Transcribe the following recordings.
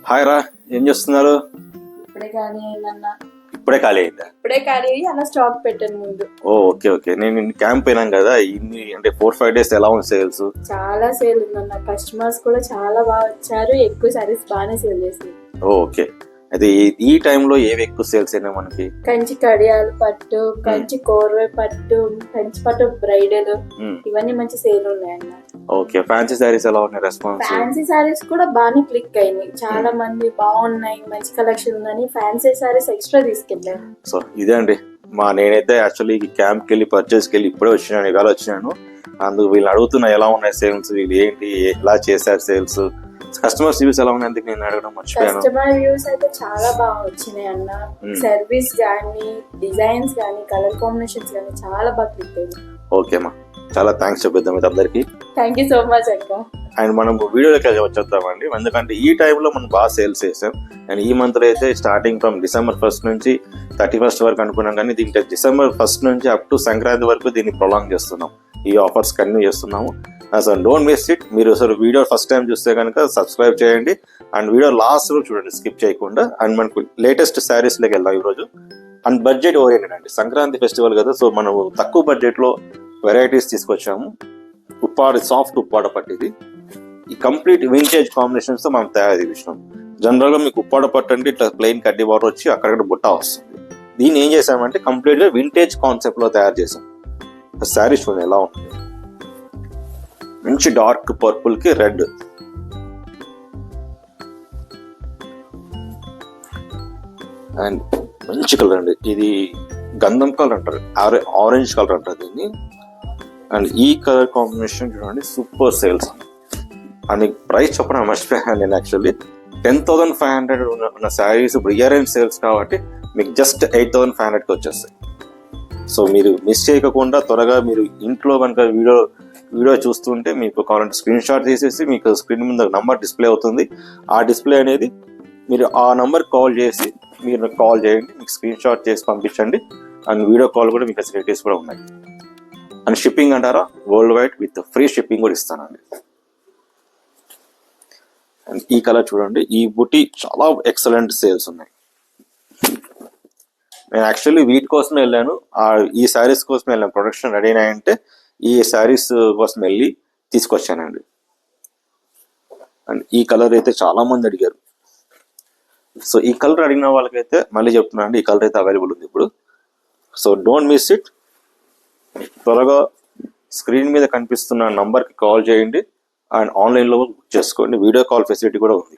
Hi రా, ఏం చేస్తున్నారు? ఇప్పుడే ఖాళీ అయిందన్నా. ఇప్పుడే ఖాళీ అయిందా? ఇప్పుడే ఖాళీ అయ్యి అలా స్టాక్ పెట్టాను ముందు. Okay okay. నేను క్యాంప్ పోయినాం కదా, ఇన్ని అంటే 4-5 days ఎలా ఉంది సేల్స్? చాలా సేల్ ఉందన్న. కస్టమర్స్ కూడా చాలా బాగా వచ్చారు. ఎక్కువ సారీస్ బాగానే సేల్ చేసింది. ఓకే. అయితే ఈ టైంలో ఏవి ఎక్కువ సేల్స్ అయినా మనకి? కంచి కడియాలు పట్టు, కంచి కోర్వే పట్టు, కంచి పట్టు బ్రైడల్, ఇవన్నీ మంచి సేల్ ఉన్నాయన్న. ఓకే. ఫ్యాన్సీ సారీస్ ఎలా ఉన్నాయి రెస్పాన్స్? ఫ్యాన్సీ సారీస్ కూడా బాగానే క్లిక్ అయినాయి. చాలా మంది బాగున్నాయి, మంచి కలెక్షన్ ఉందని ఫ్యాన్సీ సారీస్ ఎక్స్ట్రా తీసుకెళ్ళారు. సో ఇదే అండి నేనైతే యాక్చువల్లీ క్యాంప్కి వెళ్ళి పర్చేస్కి వెళ్ళి ఇప్పుడే వచ్చినాను, ఇవాళ వచ్చినాను. అందుకు వీళ్ళు అడుగుతున్నా ఎలా ఉన్నాయి సేల్స్, వీళ్ళు ఏంటి ఎలా చేశారు సేల్స్, కస్టమర్స్ వ్యూస్ ఎలా ఉన్నాయి, అందుకు నేను అడగడం మర్చిపోయాను. కస్టమర్ వ్యూస్ అయితే చాలా బాగా వచ్చినాయి అన్న. సర్వీస్ గానీ, డిజైన్స్ గానీ, కలర్ కాంబినేషన్స్ గానీ చాలా బాగా క్లిక్ అయింది. ఓకేమా, చాలా థ్యాంక్స్ చెప్పిద్దాం ఇది అందరికి. థ్యాంక్ యూ సో మచ్ అక్క. అండ్ మనం వీడియోలోకి వచ్చేద్దామండి. ఎందుకంటే ఈ టైంలో మనం బాగా సేల్స్ చేసాం. అండ్ ఈ మంత్లో అయితే స్టార్టింగ్ ఫ్రమ్ December 1st నుంచి 31st వరకు అనుకున్నాం, కానీ దీంట్లో December 1st నుంచి అప్ టు సంక్రాంతి వరకు దీన్ని ప్రొలాంగ్ చేస్తున్నాం. ఈ ఆఫర్స్ కంటిన్యూ చేస్తున్నాము. అసలు డోంట్ మిస్ ఇట్. మీరు అసలు వీడియో ఫస్ట్ టైం చూస్తే కనుక సబ్స్క్రైబ్ చేయండి అండ్ వీడియో లాస్ట్ లో చూడండి స్కిప్ చేయకుండా. అండ్ మనకు లేటెస్ట్ శారీస్లోకి వెళ్దాం ఈరోజు. అండ్ బడ్జెట్ ఓరియంటెడ్ అండి, సంక్రాంతి ఫెస్టివల్ కదా, సో మనం తక్కువ బడ్జెట్లో వెరైటీస్ తీసుకొచ్చాము. ఉప్పాడ సాఫ్ట్ ఉప్పాడ పట్టిది, ఈ కంప్లీట్ వింటేజ్ కాంబినేషన్స్ తో మనం తయారు చేసినాం. జనరల్ గా మీకు ఉప్పాడ పట్టు అంటే ఇట్లా ప్లెయిన్ కడ్డీ బార్డర్ వచ్చి అక్కడక్కడ బుట్ట వస్తుంది. దీన్ని ఏం చేసామంటే కంప్లీట్ గా వింటేజ్ కాన్సెప్ట్ లో తయారు చేసాం. శారీ చూడండి ఎలా ఉంటుంది, మంచి డార్క్ పర్పుల్ కి రెడ్, అండ్ మంచి కలర్ అండి. ఇది గంధం కలర్ అంటారు, ఆరెంజ్ కలర్ అంటారు దీన్ని. అండ్ ఈ కలర్ కాంబినేషన్ చూడండి సూపర్ సేల్స్. అండ్ ప్రైస్ చెప్పడం మర్చిపోయాను నేను. యాక్చువల్లీ 10,500 ఉన్న శారీస్ ఇప్పుడు ఇయర్ ఎండ్ సేల్స్ కాబట్టి మీకు జస్ట్ 8,500కి వచ్చేస్తాయి. సో మీరు మిస్ చేయకుండా త్వరగా మీరు ఇంట్లో కనుక వీడియో చూస్తుంటే మీకు కావాలంటే స్క్రీన్ షాట్ తీసేసి మీకు స్క్రీన్ మీద నంబర్ డిస్ప్లే అవుతుంది. ఆ డిస్ప్లే అనేది మీరు ఆ నంబర్ కాల్ చేసి మీరు కాల్ చేయండి, మీకు స్క్రీన్ షాట్ చేసి పంపించండి. అండ్ వీడియో కాల్ కూడా మీకు ఫెసిలిటీస్ కూడా ఉన్నాయి. అండ్ షిప్పింగ్ అంటారా, world wide with free shipping కూడా ఇస్తానండి. అండ్ ఈ కలర్ చూడండి, ఈ బుటీ చాలా ఎక్సలెంట్ సేల్స్ ఉన్నాయి. నేను యాక్చువల్లీ వీటి కోసమే వెళ్ళాను, ఈ శారీస్ కోసమే వెళ్ళాను. ప్రొడక్షన్ రెడీ అయినాయంటే ఈ శారీస్ కోసం వెళ్ళి తీసుకొచ్చానండి. అండ్ ఈ కలర్ అయితే చాలా మంది అడిగారు. సో ఈ కలర్ అడిగిన వాళ్ళకైతే మళ్ళీ చెప్తున్నాను అండి, ఈ కలర్ అయితే అవైలబుల్ ఉంది ఇప్పుడు. So don't miss it. త్వరగా స్క్రీన్ మీద కనిపిస్తున్న నంబర్కి కాల్ చేయండి అండ్ ఆన్లైన్లో బుక్ చేసుకోండి. వీడియో కాల్ ఫెసిలిటీ కూడా ఉంది.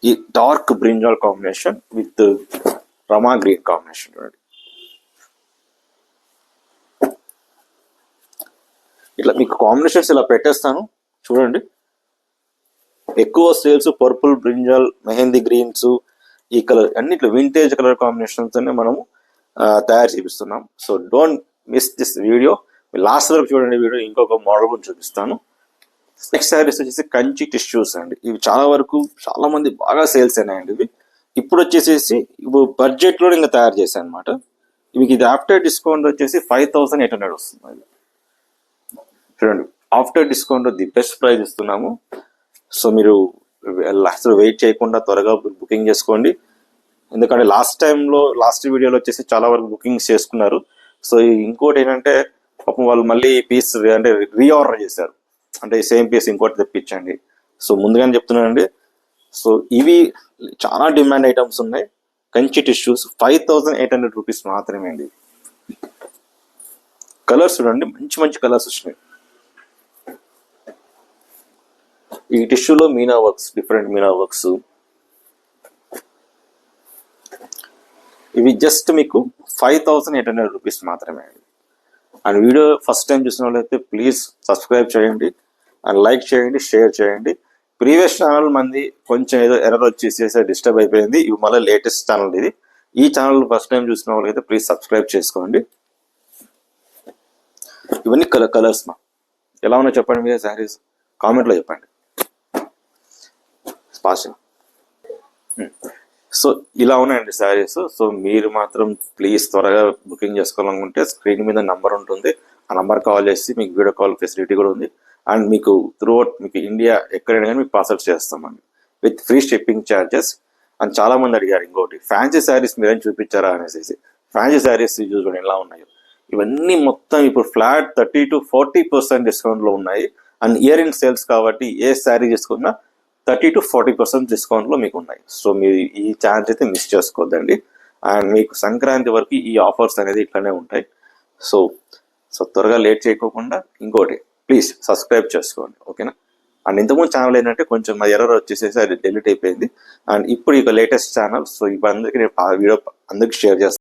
ఈ డార్క్ బ్రింజాల్ కాంబినేషన్ విత్ రమా గ్రీన్ కాంబినేషన్ చూడండి. ఇట్లా మీకు కాంబినేషన్స్ ఇలా పెట్టేస్తాను చూడండి. ఎక్కువ sales purple, brinjal, mehndi greens, ఈ కలర్ అన్ని ఇట్లా వింటేజ్ కలర్ కాంబినేషన్స్ అనే మనము తయారు చేపిస్తున్నాం. So don't miss this video. Last వరకు చూడండి వీడియో. ఇంకొక మోడల్ కూడా చూపిస్తాను. నెక్స్ట్ శారీస్ వచ్చేసి కంచి టిష్యూస్ అండి. ఇవి చాలా మంది బాగా సేల్స్ అయినాయండి. ఇవి ఇప్పుడు వచ్చేసేసి ఇప్పుడు బడ్జెట్ లో ఇంకా తయారు చేశాను అనమాట. ఇది ఆఫ్టర్ డిస్కౌంట్ వచ్చేసి 5,800 వస్తుంది. చూడండి, after discount the best price ఇస్తున్నాము. సో మీరు అసలు వెయిట్ చేయకుండా త్వరగా బుకింగ్ చేసుకోండి. ఎందుకంటే లాస్ట్ వీడియోలో వచ్చేసి చాలా వరకు బుకింగ్స్ చేసుకున్నారు. సో ఇంకోటి ఏంటంటే పాపం వాళ్ళు మళ్ళీ పీస్ అంటే రీఆర్డర్ చేశారు, అంటే సేమ్ పీస్ ఇంకోటి తెప్పించండి. సో ముందుగానే చెప్తున్నానండి. సో ఇవి చాలా డిమాండ్ ఐటమ్స్ ఉన్నాయి. కంచి టిష్యూస్ 5,800 రూపీస్ మాత్రమే అండి. కలర్స్ చూడండి, మంచి మంచి కలర్స్ వచ్చినాయి. ఈ టిష్యూలో meena works, different meena works. ఇవి జస్ట్ మీకు 5,800 రూపీస్ మాత్రమే అండి. అండ్ వీడియో ఫస్ట్ టైం చూసిన వాళ్ళైతే ప్లీజ్ సబ్స్క్రైబ్ చేయండి అండ్ లైక్ చేయండి, షేర్ చేయండి. ప్రీవియస్ ఛానల్ మంది కొంచెం ఏదో ఎర్రర్ వచ్చేసి డిస్టర్బ్ అయిపోయింది. ఇవి మళ్ళీ లేటెస్ట్ ఛానల్ ఇది. ఈ ఛానల్ ఫస్ట్ టైం చూసిన వాళ్ళకైతే ప్లీజ్ సబ్స్క్రైబ్ చేసుకోండి. ఇవన్నీ కలర్స్ ఎలా ఉన్నాయో చెప్పండి. మీద శారీస్ కామెంట్లో చెప్పండి. సో ఇలా ఉన్నాయండి శారీస్. సో మీరు మాత్రం ప్లీజ్ త్వరగా బుకింగ్ చేసుకోవాలనుకుంటే స్క్రీన్ మీద నంబర్ ఉంటుంది, ఆ నంబర్ కాల్ చేసి మీకు వీడియో కాల్ ఫెసిలిటీ కూడా ఉంది. అండ్ మీకు త్రూఅవుట్ మీకు ఇండియా ఎక్కడైనా కానీ మీకు పార్సల్ చేస్తామండి with free shipping charges. And చాలా మంది అడిగారు ఇంకోటి, ఫ్యాన్సీ శారీస్ మీరేం చూపించారా అనేసి. ఫ్యాన్సీ శారీస్ చూడండి ఎలా ఉన్నాయో. ఇవన్నీ మొత్తం ఇప్పుడు ఫ్లాట్ 30 to 40% డిస్కౌంట్లో ఉన్నాయి. అండ్ ఇయర్ ఇన్ సేల్స్ కాబట్టి ఏ శారీ తీసుకున్నా 30 to 40% డిస్కౌంట్లో మీకు ఉన్నాయి. సో మీరు ఈ ఛాన్స్ అయితే మిస్ చేసుకోవద్దండి. అండ్ మీకు సంక్రాంతి వరకు ఈ ఆఫర్స్ అనేది ఇట్లనే ఉంటాయి. సో త్వరగా లేట్ చేయకోకుండా ఇంకోటి ప్లీజ్ సబ్స్క్రైబ్ చేసుకోండి, ఓకేనా. అండ్ ఇంతకుముందు ఛానల్ ఏంటంటే కొంచెం మా ఎర్రర్ వచ్చేసేసి అది డెలీట్ అయిపోయింది. అండ్ ఇప్పుడు ఇక లేటెస్ట్ ఛానల్. సో ఇప్పుడు అందరికీ నేను ఆ వీడియో అందరికి షేర్ చేస్తాను.